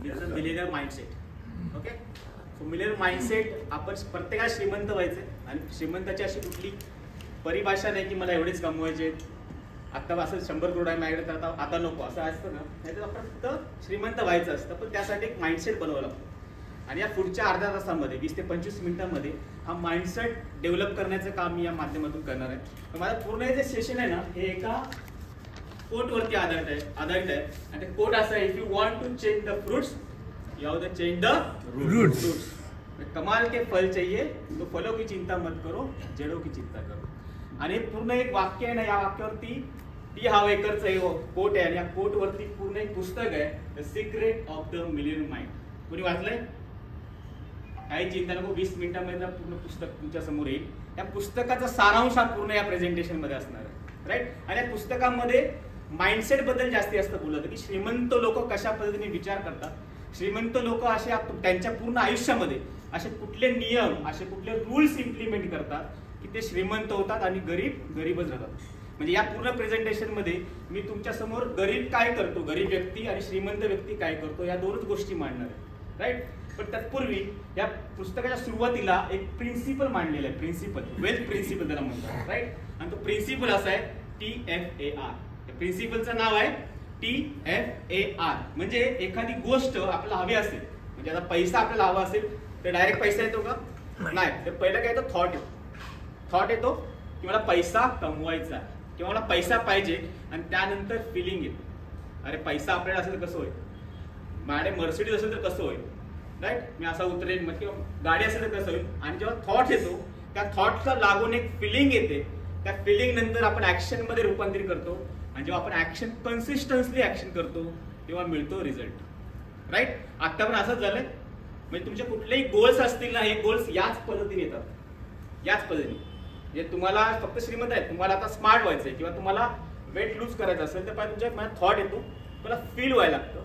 Is a millionaire mindset. Okay, so Millionaire mindset आपण प्रत्येकाला श्रीमंत व्हायचे आणि श्रीमंताची अशी कुठली परिभाषा नाही की मला एवढेच कमवायचे, आता असं 100 करोड आहे माझ्याकडे तर आता नको असं असतं ना. नाही तर आपण फक्त श्रीमंत व्हायचं असतं, पण त्यासाठी एक माइंडसेट बनवावं लागतं. आणि या पुढच्या अर्ध्या तासामध्ये 20 ते 25 मिनिटांमध्ये हा माइंडसेट डेव्हलप करण्याचं काम मी या माध्यमातून करणार आहे. तर माझं पूर्ण हे जे सेशन आहे ना, हे एका कोटवरती आधारित आहे. आणि ते कोट असं आहे, if you want to change the fruits you have to change the roots. कमाल के फल चाहिए तो फलों की चिंता मत करो, जड़ों की चिंता करो. आणि पूर्ण एक वाक्य आहे ना, या वाक्यावरती टी हाव एकरचं हे कोट आहे आणि या कोटवरती पूर्ण एक पुस्तक आहे, the secret of the million mind. कोणी वाचलंय? काही चिंता नको, 20 मिनिटांमध्ये पूर्ण पुस्तक तुमच्या समोर येईल. या पुस्तकाचा सारांश हा पूर्ण या प्रेझेंटेशन मध्ये असणार आहे, राईट. आणि या पुस्तकामध्ये माइंडसेट बद्दल जास्ती असतं बोलत की श्रीमंत लोक कशा पद्धतीने विचार करतात, श्रीमंत लोक असे त्यांच्या पूर्ण आयुष्यामध्ये असे कुठले नियम, असे कुठले रूल्स इम्प्लिमेंट करतात की ते श्रीमंत होतात आणि गरीबच राहतात. म्हणजे या पूर्ण प्रेझेंटेशन मध्ये मी तुमच्या समोर गरीब काय करतो, गरीब व्यक्ती आणि श्रीमंत व्यक्ती काय करतो, या दोनच गोष्टी मांडणार आहे, राईट. पण तत्पूर्वी या पुस्तकाच्या सुरुवातीला एक प्रिन्सिपल मांडलेला आहे, प्रिन्सिपल, वेल्थ प्रिन्सिपल त्याला म्हणतात, राईट. आणि तो प्रिन्सिपल असा आहे TFAR. प्रिन्सिपलचं नाव आहे TFAR. म्हणजे एखादी गोष्ट आपल्याला हवी असेल, म्हणजे आता पैसा आपल्याला हवा असेल तर डायरेक्ट पैसा येतो का? नाही. तर पहिलं काय येतो? थॉट येतो की मला पैसा कमवायचा किंवा मला पैसा पाहिजे. आणि त्यानंतर फिलिंग येते, अरे पैसा आपल्याला असेल तर कसं होईल, माझ्याकडे मर्सिडीज असेल तर कसं होईल, राईट. मी असा उतरेन किंवा गाडी असेल तर कसं होईल. आणि जेव्हा थॉट येतो त्या थॉटचा लागून एक फिलिंग येते, त्या फिलिंग नंतर आपण ऍक्शन मध्ये रूपांतरित करतो. आणि जेव्हा आपण ऍक्शन कन्सिस्टन्सली ऍक्शन करतो तेव्हा मिळतो रिझल्ट, राईट. आता पण असंच झालंय. म्हणजे तुमचे कुठलेही गोल्स असतील ना, हे गोल्स याच पद्धतीने येतात, याच पद्धतीने. म्हणजे तुम्हाला फक्त श्रीमंत आहे, तुम्हाला आता स्मार्ट व्हायचंय किंवा तुम्हाला वेट लूज करायचं असेल तर तुमच्या मनात थॉट येतो, तुम्हाला फील व्हायला लागतं.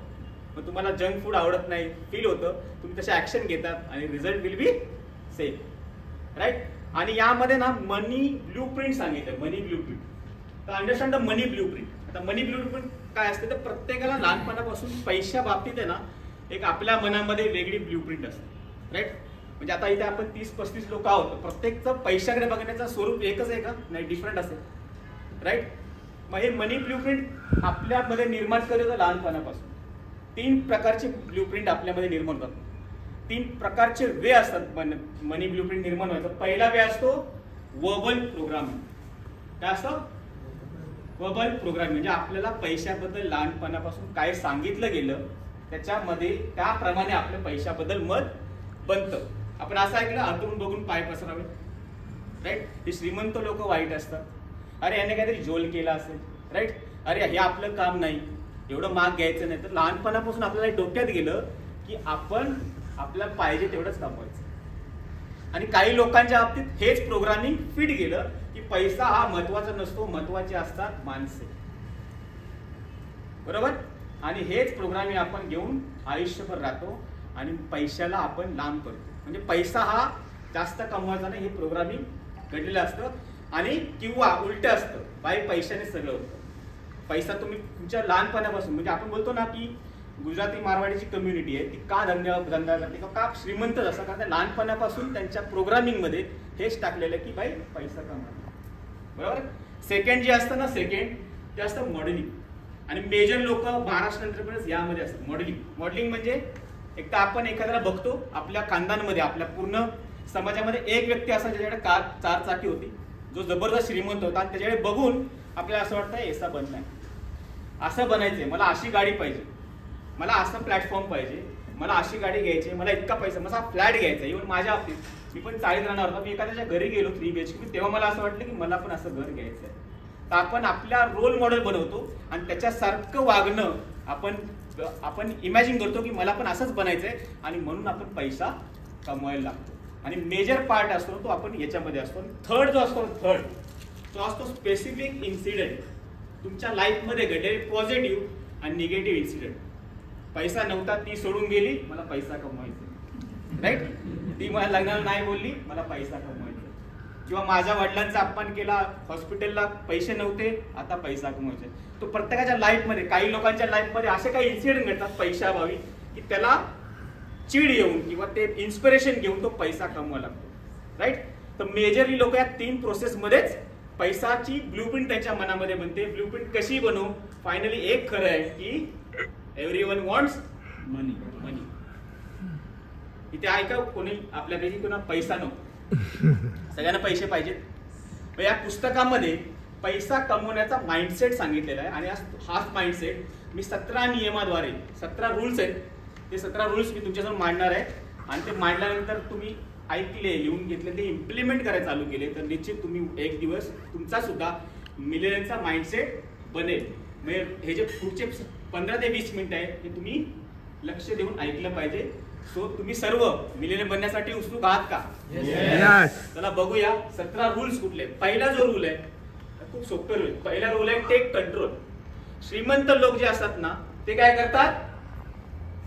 मग तुम्हाला जंक फूड आवडत नाही, फील होतं, तुम्ही तसे ऍक्शन घेतात आणि result will be same, right. आणि यामध्ये ना मनी ब्लूप्रिंट सांगितलं, मनी ब्लूप्रिंट. तर अंडरस्टँड द मनी ब्लूप्रिंट. आता मनी ब्लूप्रिंट काय असते, तर प्रत्येकाला लहानपणापासून पैशा बाबतीत आहे ना एक आपल्या मनामध्ये वेगळी ब्लूप्रिंट असते, राईट. म्हणजे आता इथे आपण 30-35 लोक आहोत, प्रत्येकचं पैशाकडे बघण्याचं स्वरूप एकच आहे का? नाही, डिफरंट असेल, राईट. मग हे मनी ब्लूप्रिंट आपल्यामध्ये निर्माण करायचं लहानपणापासून. 3 प्रकारचे ब्लूप्रिंट आपल्यामध्ये निर्माण होतात, 3 प्रकारचे वे असतात मनी ब्लूप्रिंट निर्माण व्हायचा. पहिला वे असतो वर्बल प्रोग्रामिंग. काय असतं? Verbal programming. म्हणजे आपल्याला पैशाबद्दल लहानपणापासून काय सांगितलं गेलं त्याच्यामध्ये त्याप्रमाणे आपल्या पैशाबद्दल मत बनतं. आपण असं ऐकलं, अंतरून बघून पाय पसरावे, राईट. हे श्रीमंत लोक वाईट असतात, अरे याने काहीतरी जोल केला असेल, राईट. अरे हे आपलं काम नाही, एवढं माग घ्यायचं नाही. तर लहानपणापासून आपल्याला डोक्यात गेलं की आपण आपल्याला पाहिजे तेवढंच कमवायचं. आणि काही लोकांच्या बाबतीत हेच प्रोग्रामिंग फिट गेलं की पैसा हा महत्वाचा नसतो, महत्वाचे असतात माणसे, बरोबर. आणि हेच प्रोग्रामिंग आपण घेऊन आयुष्यभर राहतो आणि पैशाला आपण लांब करतो. म्हणजे पैसा हा जास्त कमवायचा नाही, हे प्रोग्रामिंग घडलेलं असतं. आणि किंवा उलट असतं, बाई पैशाने सगळं होतं. पैसा तुम्ही तुमच्या लहानपणापासून, म्हणजे आपण बोलतो ना की गुजराती मारवाडीची कम्युनिटी आहे ती का धंदा करते किंवा का श्रीमंत असं कारण लहानपणापासून त्यांच्या प्रोग्रामिंग मध्ये हेच टाकलेलं की बाई पैसा कमवा, बरोबर. सेकंड जे असतं ना, सेकंड ते असतं मॉडेलिंग. आणि मेजर लोक महाराष्ट्र एंटरप्रेन्योर्स यामध्ये असतात. मॉडेलिंग म्हणजे एक तर आपण एखाद्याला बघतो, आपल्या खानदानमध्ये आपल्या पूर्ण समाजामध्ये एक व्यक्ती असा ज्याच्याकडे 4 चाकी होती, जो जबरदस्त श्रीमंत होता. आणि त्याच्याकडे बघून आपल्याला असं वाटतं ऐसा बनलाय, असं बनायचंय, मला अशी गाडी पाहिजे, मला असं प्लॅटफॉर्म पाहिजे, मला अशी गाडी घ्यायची, मला इतका पैसा, मला फ्लॅट घ्यायचा. इव्हन माझ्या बाबतीत मी पण 40 राहणार होता, मी एखाद्याच्या घरी गेलो 3 BHK, तेव्हा मला असं वाटलं की मला पण असं घर घ्यायचंय. तर आपण आपल्या रोल मॉडेल बनवतो आणि त्याच्यासारखं वागणं आपण इमॅजिन करतो की मला पण असंच बनायचंय आणि म्हणून आपण पैसा कमवायला लागतो. आणि मेजर पार्ट असतो तो आपण याच्यामध्ये असतो. थर्ड जो असतो, तो असतो स्पेसिफिक इन्सिडेंट, तुमच्या लाईफमध्ये घडलेले पॉझिटिव्ह आणि निगेटिव्ह इन्सिडेंट. पैसा नव्हता, ती सोडून गेली, मला पैसा कमवायचा, राईट. ती मला लग्नाला नाही बोलली, मला पैसा कमवायचा. किंवा माझ्या वडिलांचा अपमान केला, हॉस्पिटलला पैसे नव्हते, आता पैसा कमवायचा. तो प्रत्येकाच्या लाईफमध्ये, काही लोकांच्या लाईफमध्ये असे काही इन्सिडेंट घडतात पैशाअभावी की त्याला चीड येऊन किंवा ते इन्स्पिरेशन घेऊन तो पैसा कमवा लागतो. राईट. तर मेजरली लोक या 3 प्रोसेसमध्येच पैसाची ब्लूप्रिंट त्यांच्या मनामध्ये बनते. ब्लूप्रिंट कशी बनवू? फायनली एक खरं आहे की एव्हरीवन वॉन्ट्स मनी. मनी. इथे ऐका, कोणी आपल्यापैकी कोणा पैसा नको, सगळ्यांना पैसे पाहिजेत. या पुस्तकामध्ये पैसा कमवण्याचा माइंडसेट सांगितलेला आहे आणि हाच माइंडसेट मी 17 नियमाद्वारे 17 रूल्स आहेत, ते 17 रूल्स मी तुमच्यासमोर मांडणार आहे. आणि ते मांडल्यानंतर तुम्ही ऐकले, लिहून घेतले, ते इम्प्लिमेंट करायला चालू केले तर निश्चित तुम्ही एक दिवस तुमचा सुद्धा मिलियनचा माइंडसेट बनेल. म्हणजे हे जे पुढचे 15 ते 20 मिनिटं आहे ते तुम्ही लक्ष देऊन ऐकलं पाहिजे. सो तुम्ही सर्व मिलियन बनण्यासाठी उत्सुक आहात का? चला बघूया 17 रूल्स कुठले. पहिला जो रूल आहे खूप सोपं रूल. पहिला रूल आहे टेक कंट्रोल. श्रीमंत लोक जे असतात ना ते काय करतात?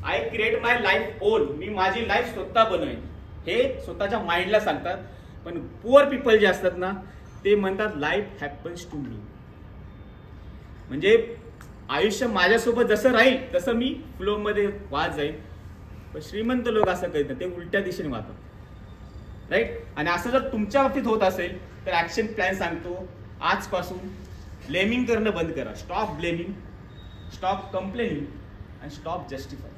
I create my life own. मी माझी लाईफ स्वतः बनवेन, हे स्वतःच्या माइंडला सांगतात. पण पुअर पीपल जे असतात ना ते म्हणतात लाईफ हॅपन्स टू मी. म्हणजे आयुष्य माझ्यासोबत जसं राहील तसं मी फ्लो मध्ये वाहत जाईल. पण श्रीमंत लोक असं करीत नाही, ते उलट्या दिशेने वाहतात. राईट. आणि असं जर तुमच्या बाबतीत होत असेल तर ऍक्शन प्लॅन सांगतो. आजपासून ब्लेमिंग करणं बंद करा. स्टॉप ब्लेमिंग, स्टॉप कंप्लेनिंग आणि स्टॉप जस्टिफाय.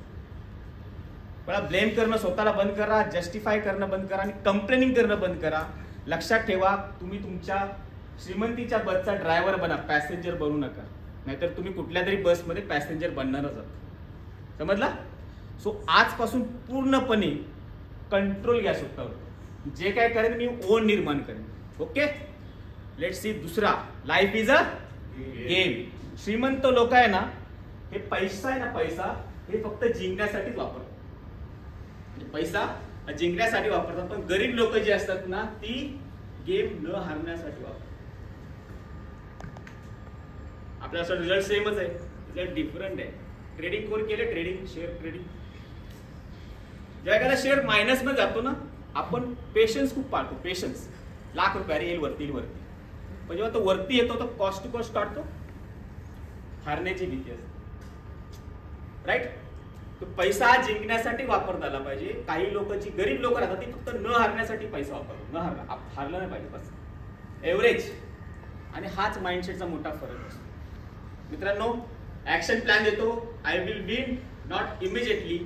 मला ब्लेम करणं स्वतःला बंद करा, जस्टिफाय करणं बंद करा आणि कंप्लेनिंग करणं बंद करा. लक्षात ठेवा, तुम्ही तुमच्या श्रीमंतीच्या बसचा ड्रायव्हर बना, पॅसेंजर बनू नका. नाहीतर तुम्ही कुठल्या तरी बसमध्ये पॅसेंजर बनणारच आहात. समजला? सो आजपासून पूर्णपणे कंट्रोल घ्या स्वतःवर. जे काय करेन मी ओन निर्माण करेन. ओके. लेट्स सी दुसरा, लाईफ इज अ गेम. श्रीमंत लोक आहे ना हे पैसा आहे ना, पैसा हे फक्त जिंकण्यासाठीच वापरतात. पैसा जिंकण्यासाठी वापरतात. पण गरीब लोक जे असतात ना ती गेम न हारण्यासाठी वापरतात. आपला असं रिझल्ट सेमच आहे, रिझल्ट डिफरंट आहे. ट्रेडिंग कोण केले? Trading, share trading. जेव्हा एखादा शेअर मायनस मध्ये जातो ना आपण पेशन्स खूप पाळतो. पेशन्स. लाख रुपये येईल वरती येईल वरती. पण जेव्हा तो वरती येतो तो कॉस्ट टू कॉस्ट काढतो, हारण्याची भीती असते. राईट. तो पैसा जिंकण्यासाठी वापरता आला पाहिजे. काही लोक जी गरीब लोक राहतात ती फक्त न हारण्यासाठी पैसा वापरतात. न हारलं नाही पाहिजे बस. एव्हरेज. आणि हाच माइंडसेटचा मोठा फरक असतो. मित्रांनो, ऍक्शन प्लॅन देतो. I will win not immediately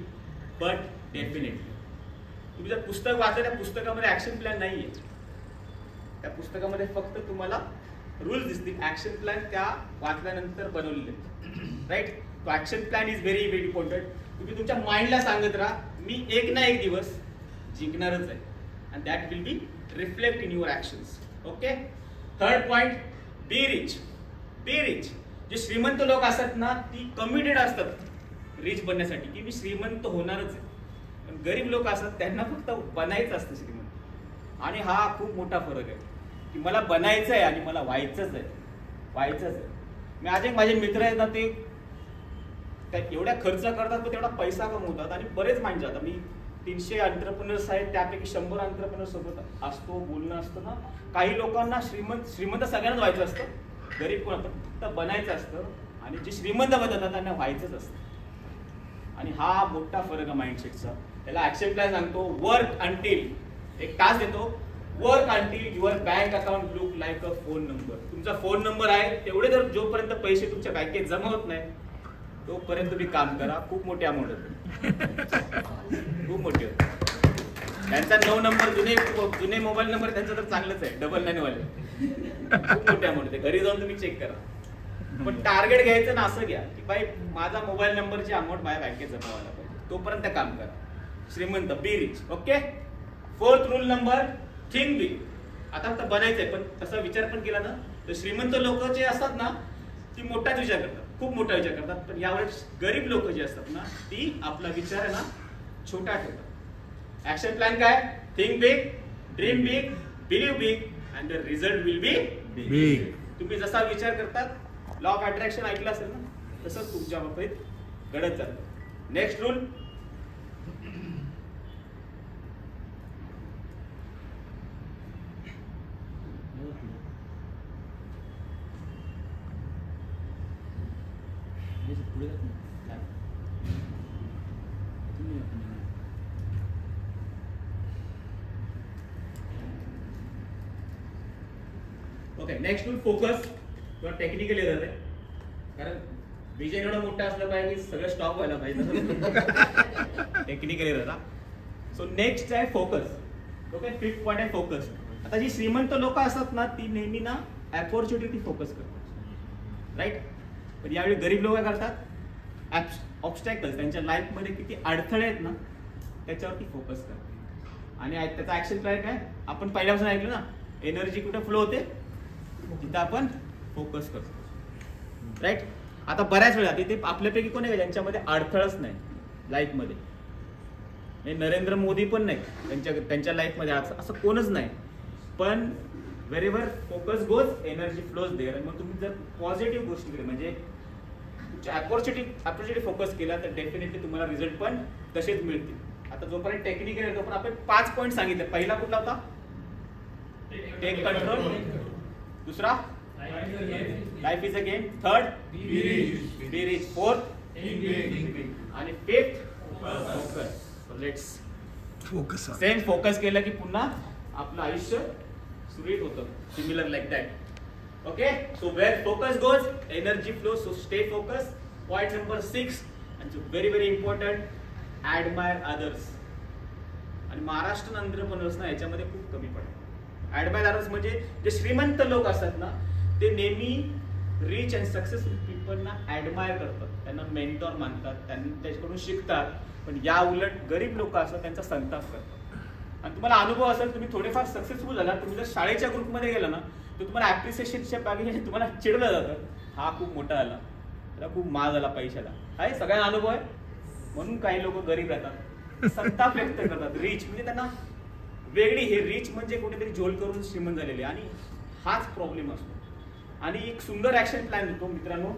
but definitely. तुम्ही जर पुस्तक वाचलं त्या पुस्तकामध्ये ऍक्शन प्लॅन नाहीये. त्या पुस्तकामध्ये फक्त तुम्हाला रूल्स दिसतील. ऍक्शन प्लॅन त्या वाचल्यानंतर बनवलेले. राईट. तो action plan is very very important. तुम्ही तुमच्या माइंडला सांगत राहा मी एक ना एक दिवस जिंकणारच आहे. And that will be reflect in your actions. Okay. Third point, be rich. Be rich. जे श्रीमंत लोक असतात ना ती कमिटेड असतात रिच बनण्यासाठी की मी श्रीमंत होणारच आहे. पण गरीब लोक असतात त्यांना फक्त बनायचं असतं श्रीमंत. आणि हा खूप मोठा फरक आहे की मला बनायचं आहे आणि मला व्हायचंच आहे. व्हायचंच आहे. मी आज एक माझे मित्र आहेत ना ते एवढ्या खर्च करतात पण तेवढा पैसा कमवतात आणि बरेच माइंड जातात. मी 300 एंटरप्रेन्योर्स आहेत त्यापैकी 100 एंटरप्रेन्योर्स सोबत असतो, बोलणं असतं ना. काही लोकांना श्रीमंत सगळ्यांनाच व्हायचं असतं, गरीब कोण फक्त बनायचं असतं. आणि जे श्रीमंत बनतात त्यांना व्हायचंच असतं. आणि हा मोठा फरक आहे माइंडसेटचा. त्याला ऍक्शन प्लॅन सांगतो. वर्क अंटिल, एक टास्क देतो. Work until your bank account look like a phone number. तुमचा फोन नंबर आहे तेवढे जर जोपर्यंत पैसे तुमच्या बँकेत जमा होत नाही तोपर्यंत तुम्ही काम करा. खूप मोठी अमाऊंट होते, खूप मोठी होते. त्यांचा 9 नंबर जुने मोबाईल नंबर त्यांचा तर चांगलंच आहे, 99 वाले. खूप मोठी अमाऊंट होते. घरी जाऊन तुम्ही चेक करा. पण टार्गेट घ्यायचं ना असं घ्या की बाई माझा मोबाईल नंबरची अमाऊंट माझ्या बँकेत जमा व्हायला पाहिजे. तोपर्यंत काम करा. श्रीमंत, be rich. Okay. 4th rule number, think big. आता फक्त बनायचंय पण तसा विचार पण केला ना तर श्रीमंत लोक जे असतात ना ती मोठाच विचार करतात, खूप मोठा विचार करतात. पण यावेळेस गरीब लोक जे असतात ना ती आपला विचार आहे ना छोटा ठेवतात. ऍक्शन प्लॅन काय? Think big, dream big, believe big and the result will B big. तुम्ही जसा विचार करतात, लॉ ऑफ अट्रॅक्शन ऐकलं असेल ना तसंच तुमच्या बाबतीत घडत जातं. Next rule, okay, next tool focus किंवा टेक्निकल एरर आहे, कारण विजन एवढा मोठा असला पाहिजे की सगळं स्टॉप व्हायला पाहिजे. टेक्निकल एरर हा. सो नेक्स्ट आहे फोकस. ओके, फिफ्थ पॉईंट आहे फोकस. आता जी श्रीमंत लोक असतात ना ती नेहमी ना अपॉर्च्युनिटी फोकस करतात, राईट. पण यावेळी गरीब लोक काय करतात, ऑब्स्टॅकल्स त्यांच्या लाईफमध्ये किती अडथळे आहेत ना त्याच्यावरती फोकस करतात. आणि त्याचा ऍक्शन प्लॅन काय आपण पहिल्यापासून ऐकलं ना, एनर्जी कुठे फ्लो होते तिथं आपण फोकस करतो, राईट. आता बऱ्याच वेळा तिथे आपल्यापैकी कोण आहे ज्यांच्यामध्ये अडथळच नाही लाईफमध्ये. नरेंद्र मोदी पण नाही त्यांच्या लाईफमध्ये असं कोणच नाही. पण wherever focus goes energy flows there. मग तुम्ही जर पॉझिटिव्ह गोष्टीकडे म्हणजे तुमच्या अपॉर्च्युनिटी फोकस केला तर डेफिनेटली तुम्हाला रिझल्ट पण तसेच मिळतील. आता जोपर्यंत टेक्निकल आहे तोपर्यंत आपण 5 पॉईंट सांगितले. पहिला कुठला होता, टेक कंट्रोल. दुसरा life is a game. Third be rich. Fourth आणि fifth focus. Let's focus. Same focus केलं की पुन्हा आपलं आयुष्य सुरळीत होतं. Similar like that. Okay, so where focus goes energy flow. So stay focus. Point number 6 and very very important, admire others. आणि Maharashtra entrepreneurs ना याच्यामध्ये खूप कमी पडतात. ऍडमायर अदर्स म्हणजे जे श्रीमंत लोक असतात ना ते नेहमी रिच अँड सक्सेसफुल पीपलना ऍडमायर करतात, त्यांना मेंटॉर मानतात, त्यांना त्याच्याकडून शिकतात. पण या उलट गरीब लोक असतात त्यांचा संताप करतात. आणि तुम्हाला अनुभव असेल, तुम्ही थोडेफार सक्सेसफुल झाला, तुम्ही जर शाळेच्या ग्रुपमध्ये गेला ना तर तुम्हाला ऍप्रिसिएशनच्या बागे तुम्हाला चिडलं जातं, हा खूप मोठा झाला, त्याला खूप माल झाला पैशाला. आहे सगळ्यांना अनुभव आहे. म्हणून काही लोक गरीब राहतात, संताप व्यक्त करतात. रिच म्हणजे त्यांना वेगळी, हे रिच म्हणजे कुठेतरी झोल करून श्रीमंत झालेले. आणि हाच प्रॉब्लेम असतो. आणि एक सुंदर ऍक्शन प्लॅन देतो मित्रांनो,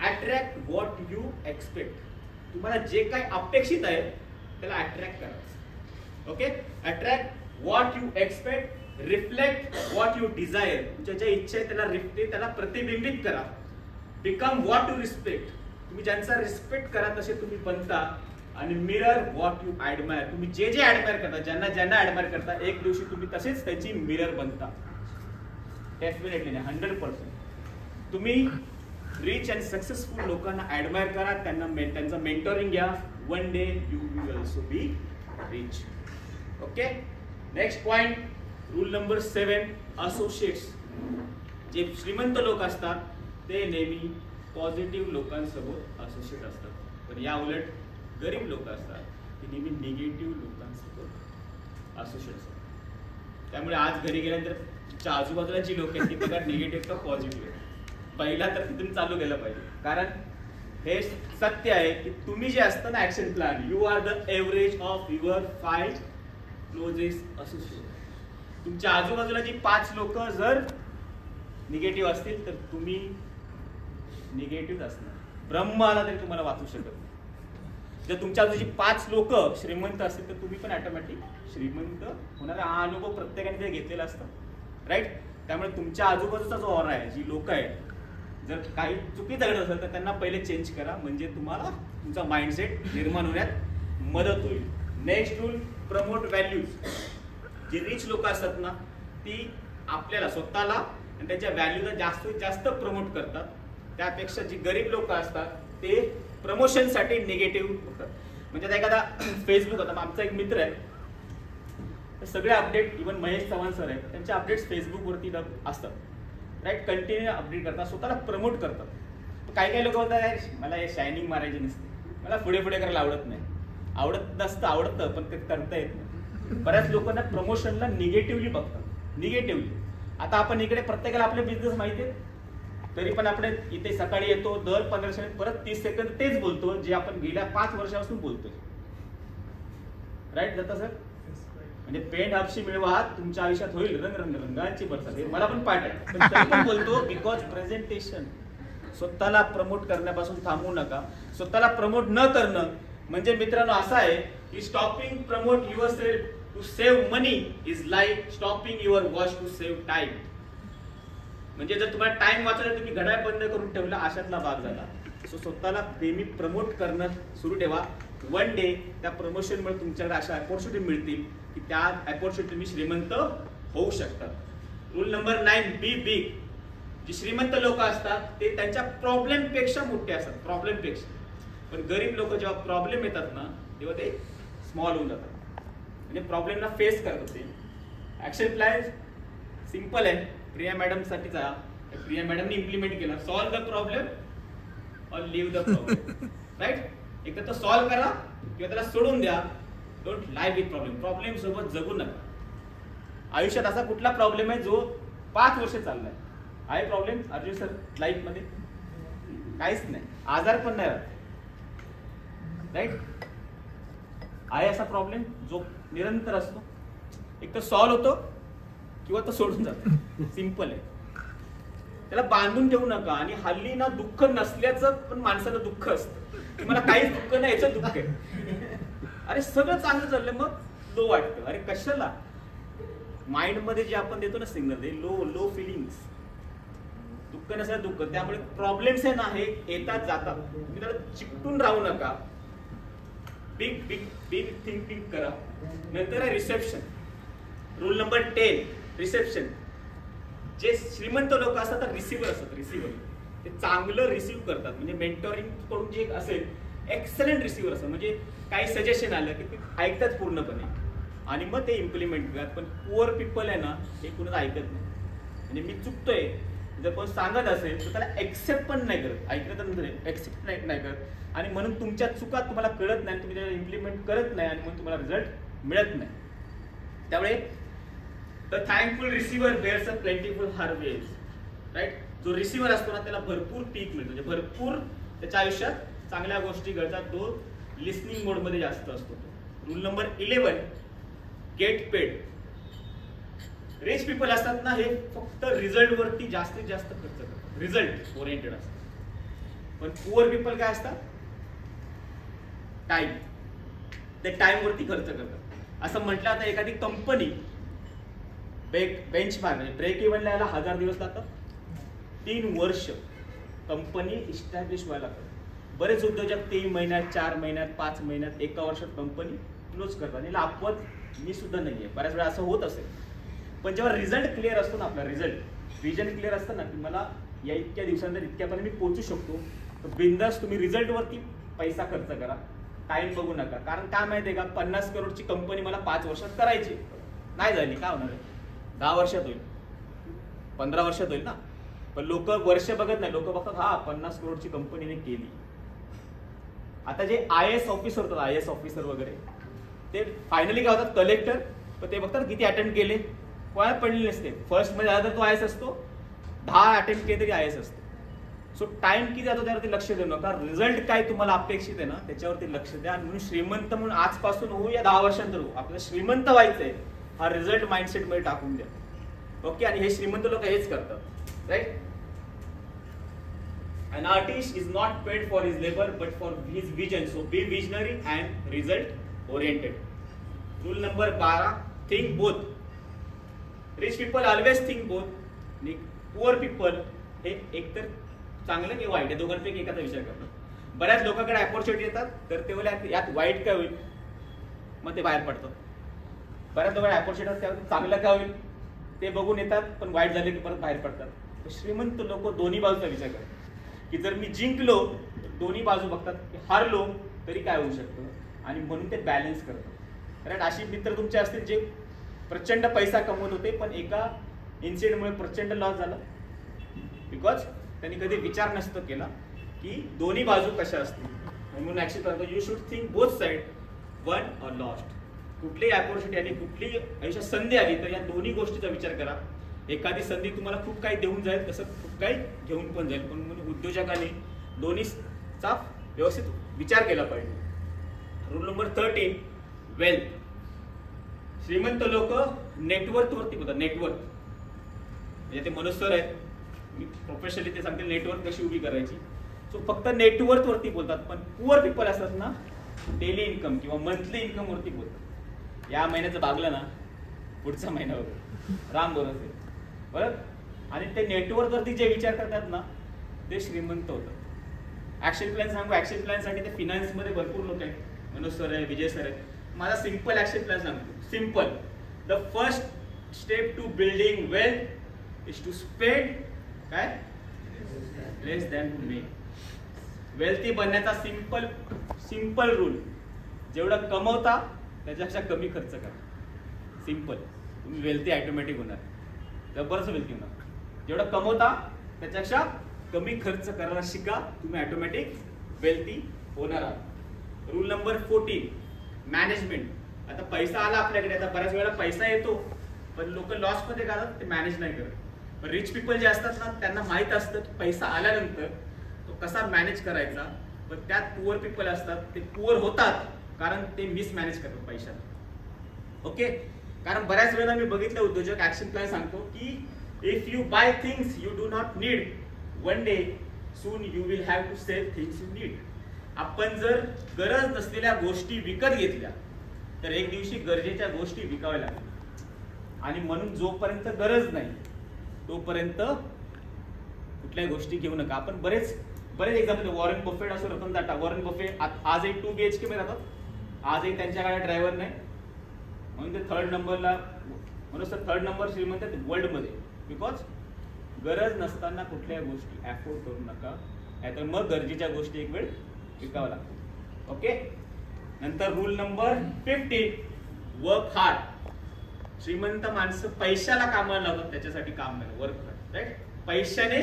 अट्रॅक्ट व्हॉट यू एक्सपेक्ट. तुम्हाला जे काही अपेक्षित आहे त्याला अट्रॅक्ट करा. Okay, attract what you expect, reflect what you desire. तुमच्या ज्या इच्छा आहे त्याला प्रतिबिंबित करा. Become what you respect. तुम्ही ज्यांचा रिस्पेक्ट करा तसे तुम्ही बनता. आणि मिरर व्हॉट यू ऍडमायर. तुम्ही जे ऍडमायर करता, ज्यांना ऍडमायर करता, एक दिवशी तुम्ही तसेच त्याची मिरर बनता. डेफिनेटली नाही, 100%. तुम्ही रिच अँड सक्सेसफुल लोकांना ऍडमायर करा, त्यांचं मेंटोरिंग घ्या. One day you will also be rich. Okay, next point, rule number 7, associates. जे श्रीमंत लोक असतात ते नेहमी पॉझिटिव्ह लोकांसोबत असोसिएट असतात. पण या उलट गरीब लोक असतात ते नेहमी निगेटिव्ह लोकांसोबत असोसिएट असतात. त्यामुळे आज घरी गेल्यानंतर तुमच्या आजूबाजूला जी लोक आहेत ती बघा निगेटिव्ह का पॉझिटिव्ह आहे. पहिला तर तिथून चालू केलं पाहिजे. कारण हे सत्य आहे की तुम्ही जे असतं ना action plan, you are the average of your 5 closest associate. तुमच्या आजूबाजूला जी 5 लोक जर निगेटिव्ह असतील तर तुम्ही निगेटिव्ह असणार. ब्रह्म आला तरी तुम्हाला वाचू शकत नाही. जर तुमच्या आजूबाजूची 5 लोक श्रीमंत असतील तर तुम्ही पण ऑटोमॅटिक श्रीमंत होणार. हा अनुभव प्रत्येकाने ते घेतलेला असतो, राईट. त्यामुळे तुमच्या आजूबाजूचा जो ऑरा आहे, जी लोक आहेत, जर काही चुकीचं घडत असेल तर त्यांना पहिले चेंज करा, म्हणजे तुम्हाला तुमचा माइंडसेट निर्माण होण्यात मदत होईल. Next rule, promote values. जी रिच लोक असतात ना ती आपल्याला स्वतःला आणि त्याच्या व्हॅल्यूला जास्तीत जास्त प्रमोट करतात. त्यापेक्षा जी गरीब लोक असतात ते प्रमोशनसाठी निगेटिव्ह होतात. म्हणजे आता एखादा फेसबुक होता, आमचा एक मित्र आहे, सगळे update, even Mahesh Chavan sir आहेत, त्यांचे अपडेट्स फेसबुकवरती असतात, राईट. कंटिन्यू अपडेट करतात, स्वतःला प्रमोट करतात. काही काही लोक बोलतात मला हे शायनिंग मारायची नसते, मला पुढे करायला आवडत नाही. आवडतं पण ते करता येत नाही. बऱ्याच लोकांना प्रमोशनला निगेटिव्हली बघतात, निगेटिव्हली. आता आपण इकडे प्रत्येकाला आपले बिझनेस माहिती आहे, तरी पण आपण इथे सकाळी येतो, दर 15 सेकंद परत 30 सेकंद तेच बोलतो जे आपण गेल्या 5 वर्षापासून बोलतोय, राईट दत्ता सर. म्हणजे पेंट हापशी मिळवा, तुमच्या आयुष्यात होईल रंगांची बरसात. हे मला पण पाठ आहे, पण तरी पण बोलतो बिकॉज प्रेझेंटेशन. स्वतःला प्रमोट करण्यापासून थांबू नका. स्वतःला प्रमोट न करणं म्हणजे मित्रांनो असं आहे की stopping promote yourself to save money is like stopping your watch to save time. म्हणजे जर तुम्हाला टाइम वाचवला, तुम्ही घड्याळ बंद करून ठेवला, अशातला भाग झाला. सो स्वतःला नेहमी प्रमोट करणं सुरू ठेवा. वन डे त्या प्रमोशनमुळे तुमच्याकडे अशा अपॉर्च्युनिटी मिळतील की त्या अपॉर्च्युनिटी तुम्ही श्रीमंत होऊ शकतात. Rule number 9 be big. जी श्रीमंत लोक असतात ते त्यांच्या प्रॉब्लेम पेक्षा मोठे असतात, प्रॉब्लेम पेक्षा. पण गरीब लोक जेव्हा प्रॉब्लेम येतात ना तेव्हा ते स्मॉल होऊन जातात, म्हणजे प्रॉब्लेमला फेस करत होते. ऍक्शन प्लॅन सिंपल आहे, प्रिया मॅडम साठीचा. प्रिया मॅडमने इम्प्लिमेंट केला, सॉल्व्ह द प्रॉब्लेम और लिव्ह द प्रॉब्लेम. राईट. एकदा तो सॉल्व्ह करा किंवा त्याला सोडून द्या. Don't live with problem. Problem सोबत जगू नका. आयुष्यात असा कुठला प्रॉब्लेम आहे जो 5 वर्ष चाललाय? आहे प्रॉब्लेम अर्जुन सर लाईफ मध्ये? काहीच नाही. आजार पण नाही राहत. राईट. आहे असा प्रॉब्लेम जो निरंतर असतो, एक तर सॉल्व्ह होतो किंवा तो सोडून जातो. सिंपल आहे. त्याला बांधून ठेवू नका. आणि हल्ली ना दुःख नसल्याचं पण माणसाला दुःख असतं की मला काहीच दुःख नाही, याचं दुःख आहे. अरे सगळं चांगलं चाललंय मग लो वाटतं. अरे कशाला? माइंड मध्ये जे आपण देतो ना सिग्नल, ते लो लो फिलिंग्स. दुःख नसल्या दुःख. त्यामुळे प्रॉब्लेम्स आहे ना हे येतात जातात. तुम्ही त्याला चिकटून राहू नका. बिग बिग बिग थिंकिंग करा. नंतर आहे रिसेप्शन. Rule number 10 reception. जे श्रीमंत लोक असतात तर रिसिव्हर असतात. रिसिव्हर ते चांगलं रिसिव्ह करतात. म्हणजे मेंटोरिंग कडून जे असेल एक्सलंट रिसिव्हर असतात. म्हणजे काही सजेशन आलं की ते ऐकतात पूर्णपणे आणि मग ते इम्प्लिमेंट करतात. पण पुअर पीपल आहे ना हे कुणाच ऐकत नाही. म्हणजे मी चुकतोय जर कोण सांगत असेल तर त्याला एक्सेप्ट पण नाही करत. ऐकलं तर नंतर एक्सेप्ट नाही करत. आणि म्हणून तुमच्या चुका तुम्हाला कळत नाही, तुम्ही त्याला इम्प्लिमेंट करत नाही आणि म्हणून तुम्हाला रिझल्ट मिळत नाही. त्यामुळे the thankful receiver bears a plentiful harvest. Right. जो रिसिव्हर असतो ना त्याला भरपूर पीक मिळतो, म्हणजे भरपूर त्याच्या आयुष्यात चांगल्या गोष्टी घडतात. तो लिस्निंग मोड मध्ये जास्त असतो. Rule number 11 get paid. Rich people असतात ना हे फक्त रिझल्ट वरती जास्तीत जास्त खर्च करतात, रिझल्ट ओरिएंटेड असतात. पण पुअर पीपल काय असतात? टाइम. ते टाइम वरती खर्च करतात. असं म्हटलं आता एखादी कंपनी बेंचमार्क म्हणजे ब्रेक इव्हनला यायला 1000 दिवस लागतात. 3 वर्ष कंपनी इस्टॅब्लिश व्हायला लागतात. बरेच उद्योजक 3 महिन्यात, 4 महिन्यात, 5 महिन्यात, 1 वर्षात कंपनी क्लोज करतात. याला अपवाद मी सुद्धा नाहीये. बऱ्याच वेळा असं होत असेल. पण जेव्हा रिझल्ट क्लिअर असतो ना, आपला रिझल्ट क्लिअर असतं ना की मला या इतक्या दिवसानंतर इतक्यापर्यंत मी पोहोचू शकतो, तर बिंदास तुम्ही रिझल्ट वरती पैसा खर्च करा. टाइम बघू नका. कारण काय माहितीये का, 50 करोडची कंपनी मला 5 वर्षात करायची नाही झाली, काय होणार आहे? 10 वर्षात होईल, 15 वर्षात होईल ना. पण लोक वर्ष बघत नाही. लोक बघतात हा 50 करोडची कंपनीने केली. आता जे IAS ऑफिसर होतात, IAS ऑफिसर वगैरे, ते फायनली काय होतात? कलेक्टर. पण ते बघतात किती अटेम्प्ट केले, कोणाला पडले नसते. फर्स्ट मध्ये आला तर तो IAS असतो, 10 अटेम्प्ट केले तरी IAS असतो. सो टाइम किती जातो त्यावरती लक्ष देऊ नका. रिझल्ट काय तुम्हाला अपेक्षित आहे ना त्याच्यावरती लक्ष द्या. म्हणून श्रीमंत म्हणून आजपासून होऊ या 10 वर्षांतर होऊ, आपल्याला श्रीमंत व्हायचंय हा रिझल्ट माइंडसेट मध्ये टाकून द्या. ओके. आणि हे श्रीमंत लोक हेच करतात. Right. An artist is not paid for his labor but for his vision. So be visionary and result oriented. Rule number 12 think both. Rich people always think both. Poor people हे एकतर चांगलं किंवा वाईट या दोघांपैकी एखादा विचार करतात. बऱ्याच लोकांकडे अपॉर्च्युनिटी येतात तर ते बोले यात वाईट काय होईल, मग ते बाहेर पडतात. बऱ्याच लोकांना अपॉर्च्युनिटी त्यावर चांगलं काय होईल ते बघून येतात, पण वाईट झाले की परत बाहेर पडतात. श्रीमंत लोक दोन्ही बाजूचा विचार करतात की जर मी जिंकलो तर दोन्ही बाजू बघतात, की हारलो तरी काय होऊ शकतं, आणि म्हणून ते बॅलन्स करतात. कारण अशी मित्र तुमचे असतील जे प्रचंड पैसा कमवत होते पण एका इन्सिडेंटमुळे प्रचंड लॉस झाला, बिकॉज त्यांनी कधी विचार नसतो केला की दोन्ही बाजू कशा असतील. म्हणून ऍक्च्युअली करतो you should think both side one और लॉस्ट. कुठलीही अपॉर्च्युनिटी आली, कुठलीही आयुष्यात संधी आली तर या दोन्ही गोष्टीचा विचार करा. एखादी संधी तुम्हाला खूप काही देऊन जाईल, तसं खूप काही घेऊन पण जाईल. पण म्हणून उद्योजकांनी दोन्हीचा व्यवस्थित विचार केला पाहिजे. Rule number 13 wealth. श्रीमंत लोक नेटवर्थ वरती बोलतात. नेटवर्थ म्हणजे ते मनोज सर आहेत, मी प्रोफेशनली ते सांगते नेटवर्क कशी उभी करायची. सो फक्त नेटवर्थ वरती बोलतात. पण पुअर पीपल असतात ना डेली इन्कम किंवा मंथली इन्कम वरती बोलतात. या महिन्याचं भागलं ना पुढचा महिना वगैरे राम भरोसे बरोबर. आणि ते नेटवर्क वरती जे विचार करतात ना ते श्रीमंत होतात. ऍक्शन प्लॅन सांगू. ऍक्शन प्लॅन साठी ते फिनान्स मध्ये भरपूर लोक आहेत. मनोज सर आहे, विजय सर आहे. माझा सिंपल ऍक्शन प्लॅन सांगतो. Simple. The first step to building wealth is to spend काय less than to make. Wealthy बनण्याचा सिंपल रूल, जेवढं कमवता त्याच्यापेक्षा कमी खर्च करा. सिंपल, तुम्ही वेल्थी ऑटोमॅटिक होणार, जबरदस्त वेल्थी होणार. जेवढं कमवता त्याच्यापेक्षा कमी खर्च करायला शिका, तुम्ही ऑटोमॅटिक वेल्थी होणार आहात. Rule number 14 management. आता पैसा आला आपल्याकडे, आता बऱ्याच वेळा पैसा येतो पण लोक लॉस मध्ये घालतात, ते मॅनेज नाही करत. पण रिच पीपल जे असतात ना त्यांना माहित असतं की पैसा आल्यानंतर तो कसा मॅनेज करायचा. पण त्यात पुअर पीपल असतात, ते पुअर होतात कारण ते मिसमॅनेज करतात पैशाला. ओके, कारण बऱ्याच वेळा मी बघितलं उद्योजक ऍक्शन प्लॅन सांगतो की if you buy things you do not need, one day soon you will have to sell things you need. आपण जर गरज नसलेल्या गोष्टी विकत घेतल्या तर एक दिवशी गरजेच्या गोष्टी विकाव्या लागतील. आणि म्हणून जोपर्यंत गरज नाही तोपर्यंत कुठल्याही गोष्टी घेऊ नका. आपण बरेच एक्झाम्पल, वॉरेन बफेट असो, रतन टाटा. वॉरेन बफेट आजही 2 BHK मध्ये राहतात, आजही त्यांच्याकडे ड्रायव्हर नाही, म्हणून ते थर्ड नंबर श्रीमंत आहेत वर्ल्ड मध्ये. बिकॉज गरज नसताना कुठल्याही गोष्टी अफोर्ड करू नका, नाहीतर मग गरजेच्या गोष्टी एक वेळ विकाव्या लागतात. ओके, नंतर रूल नंबर 15 वर्क हार्ड. श्रीमंत माणसं पैशाला कामाला लावतात, त्याच्यासाठी काम करा, वर्क हार्ड. राईट, पैशाने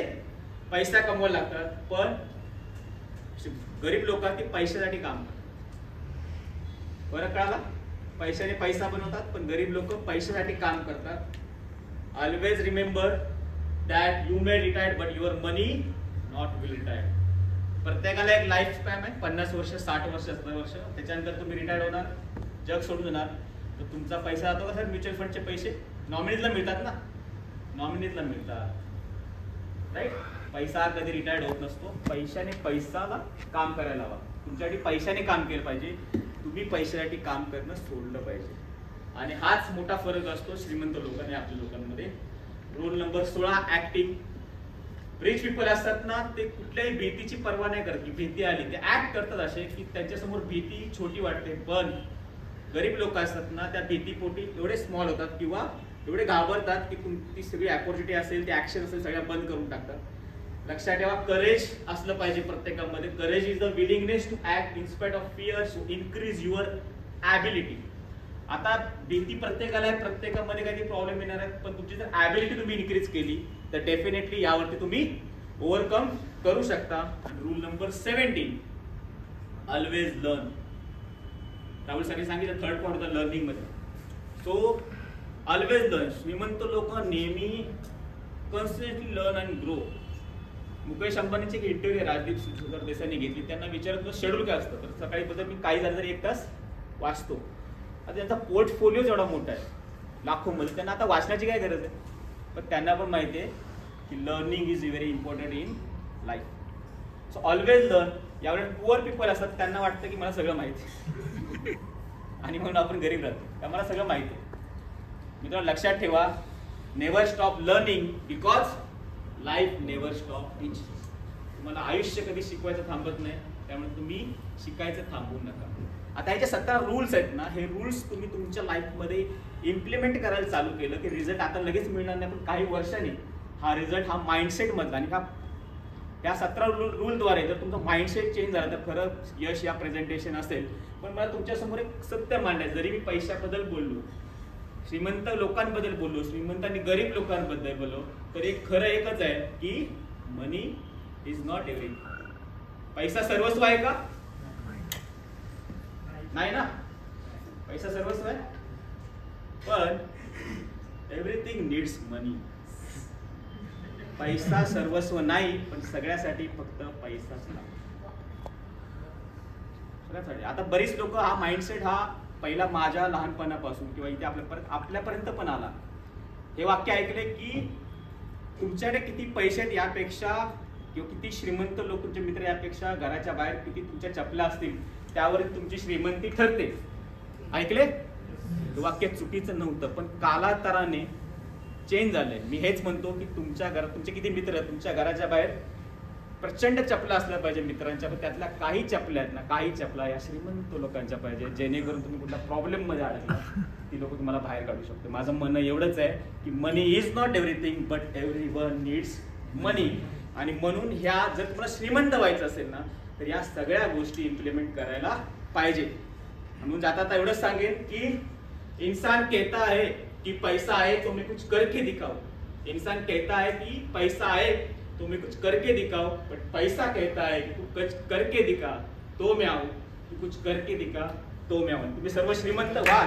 पैसा कमवायला लागतात, पण गरीब लोक ते पैशासाठी काम करतात. फरक कळाला? पैशाने पैसा बनवतात पण गरीब लोक पैशासाठी काम करतात. Always remember that you may retire but your money not will retire. प्रत्येकाला एक लाईफ स्पॅन आहे, 50 वर्ष, 60 वर्ष, 70 वर्ष. त्याच्यानंतर तुम्ही रिटायर होणार, जग सोडून जाणार. तर तुमचा पैसा जातो का सर? म्युच्युअल फंडचे पैसे नॉमिनीजला मिळतात ना, नॉमिनीजला मिळतात. राईट, पैसा कधी रिटायर्ड होत नसतो. पैशाने पैसाला काम करायला हवा. तुमच्यासाठी पैशाने काम केलं पाहिजे, तुम्ही पैशासाठी काम करणं सोडलं पाहिजे. आणि हाच मोठा फरक असतो श्रीमंत लोकांनी आपल्या लोकांमध्ये. Rule number 16 acting. Rich people असतात ना ते कुठल्याही भीतीची पर्वा नाही करत की भीती आली, ते ऍक्ट करतात असे की त्यांच्यासमोर भीती छोटी वाटते. पण गरीब लोक असतात ना त्या भीतीपोटी एवढे स्मॉल होतात किंवा एवढे घाबरतात की तुमची सगळी अपॉर्च्युनिटी असेल, ती ऍक्शन असेल, सगळ्या बंद करून टाकतात. लक्षात ठेवा, करेज असलं पाहिजे प्रत्येकामध्ये. Courage is the willingness to act in spite of fear to increase your ability. आता भीती प्रत्येकाला आहे, प्रत्येकामध्ये काही प्रॉब्लेम येणार आहेत, पण तुमची जर ॲबिलिटी तुम्ही इन्क्रीज केली तर डेफिनेटली यावरती तुम्ही ओव्हरकम करू शकता. Rule number 17 always learn. Rahul सरांनी सांगितलं थर्ड पॉईंट होता लर्निंग मध्ये. So always learn. श्रीमंत लोक नेहमी constantly learn and grow. Mukesh अंबानीची एक इंटरव्ह्यू राजदीप सरदेसाईंनी घेतली. त्यांना विचारत शेड्यूल काय असतं, तर सकाळी बद्दल मी काही झालं तरी 1 तास वाचतो. आता त्यांचा पोर्टफोलिओ एवढा मोठा आहे, लाखोमध्ये. त्यांना आता वाचण्याची काय गरज आहे, पण त्यांना पण माहिती आहे की learning is very important in life. So always learn. यावेळेस पुअर पीपल असतात, त्यांना वाटतं की मला सगळं माहिती आहे आणि म्हणून आपण गरीब राहतो, त्या मला सगळं माहिती आहे. मित्रांनो लक्षात ठेवा, never stop learning because life never stop teaching. तुम्हाला आयुष्य कधी शिकवायचं थांबत नाही, त्यामुळे तुम्ही शिकायचं थांबवू नका. आता ह्याचे 17 रूल्स आहेत ना, हे रूल्स तुम्ही तुमच्या लाईफमध्ये इम्प्लिमेंट करायला चालू केलं की रिझल्ट आता लगेच मिळणार नाही, पण काही वर्षांनी हा रिझल्ट हा माइंडसेट मधला. आणि या 17 रूलद्वारे जर तुमचा माइंडसेट चेंज झाला तर खरं यश या प्रेझेंटेशन असेल. पण मला तुमच्यासमोर एक सत्य मांडायचं, जरी मी पैशाबद्दल बोललो, श्रीमंत लोकांबद्दल बोललो, श्रीमंत आणि गरीब लोकांबद्दल बोललो, तर एक खरं एकच आहे की मनी इज नॉट एव्हरीथिंग. पैसा सर्वस्व आहे का? नाही ना, पैसा सर्वस्व आहे, पण एव्हरीथिंग नीड्स मनी. पैसा सर्वस्व नाही, पण सगळ्यासाठी फक्त पैसाच लागतो, सगळ्यासाठी. आता बरीच लोक हा माइंडसेट हा पहिला माझ्या लहानपणापासून किंवा इथे आपल्यापर्यंत पण आला. हे वाक्य ऐकले की तुमच्याकडे किती पैसे आहेत यापेक्षा किंवा किती श्रीमंत लोक तुमचे मित्र यापेक्षा घराच्या बाहेर किती तुमच्या चपल्या असतील त्यावर तुमची श्रीमंती ठरते. ऐकले? वाक्य चुकीचं नव्हतं, पण कालांतराने चेंज झालंय. मी हेच म्हणतो की तुमच्या घरात तुमचे किती मित्र आहेत, तुमच्या घराच्या बाहेर प्रचंड चपला असल्या पाहिजे मित्रांच्या, पण त्यातल्या काही चपल्या आहेत ना, काही चपला या श्रीमंत लोकांच्या पाहिजे, जेणेकरून तुम्ही कुठल्या प्रॉब्लेम मध्ये अडकला ती लोक तुम्हाला बाहेर काढू शकते. माझं म्हणणं एवढंच आहे की money is not everything but everyone needs money. आणि म्हणून ह्या जर तुम्हाला श्रीमंत व्हायचं असेल ना तर या सगळ्या गोष्टी इम्प्लिमेंट करायला पाहिजे. म्हणून जाता एवढंच सांगेन की इंसान कहता है कि पैसा है तो मैं कुछ करके दिखाओ. इंसान कहता है कि पैसा है तो मैं कुछ करके दिखाओ, बट पैसा कहता है कि तू कुछ करके दिखा तो मैं आऊं, तू कुछ करके दिखा तो मैं आऊं. तुम्ही सर्व श्रीमंत व्हा.